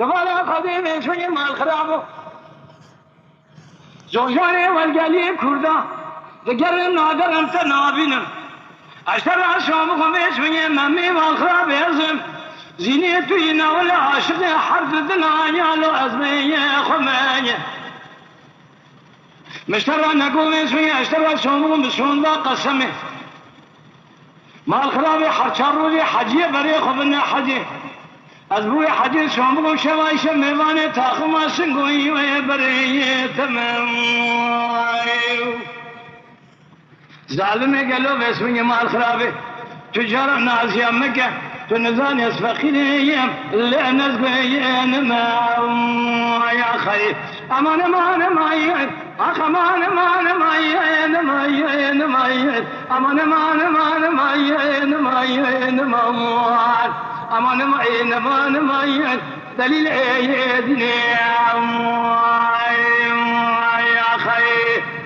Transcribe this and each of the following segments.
تبالا قديم شوية مال خرابو زوجاني والقليب كردا دقر نادر انت نابينم اشتر عشامكم شوية ممي مال خراب يزم زيني توينا ولا عاشق حرف الدنيا لو ازمية خمانية مشترى نقوم شوية اشترى شامكم بشون ذا قسمي مال خرابي حرشارو لي حجية بري خبنا حجي أزبوي حجي شامبو شوايش ميواني تاخما سنگوي ويبري تمام ظالمي قالوا باسمي مال خرابي تجارة نازية مكة تنزاني اسفقيني اللي نزقين ما يا خير امان امان مايين اخ امان امان مايين مايين مايين امان امان امان مايين مايين موال امان مايين امان مايين دليل ايدني يا خير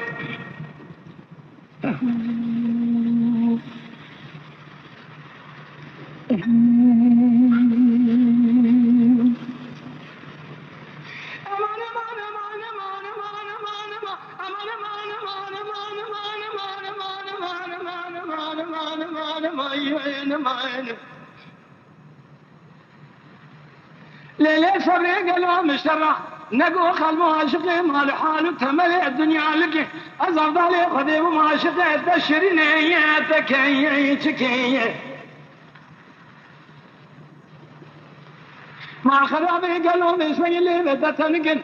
ليلة صبري قلبه مشترى نقو خلمو عاشقي مال حاله تملي الدنيا لك أزرد علي قديم عاشقي تبشرني تكي تكي مع خرابي قلبه اسمي اللي بدت نقن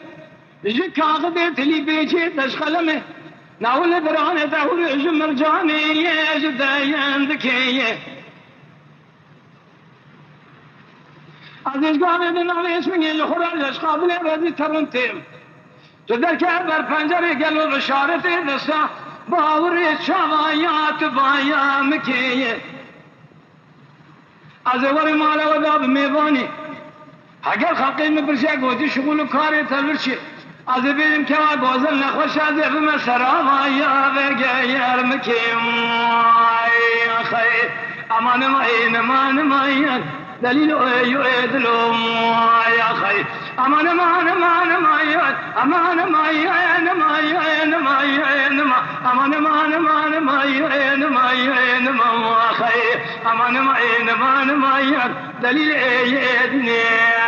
جيك اخذت لي بيجي تشخلمي ناول دراني دور جمر جاني جدايا ذكيه عزيز قامي بنامي اسمي الخرار الاشقاب اللي رضي ترنتيم تذكر أكبر فنجري قالوا بشارتي دسا باوري شمايات بايا مكيه عزيوري مالا وذاب ميباني حقا خلقي مبرشا قوتي شغل كاري تلبرشي عزي بيدم كوا قوزل نخوش عزي بمسرا بايا بغير مكيم يا خير امان ماين امان ماين دليل يؤدلو يا خير امان امان امان ماين امان ماين ماين ماين امان امان امان ماين ماين ما خير امان ماين امان ماين دليل يؤدني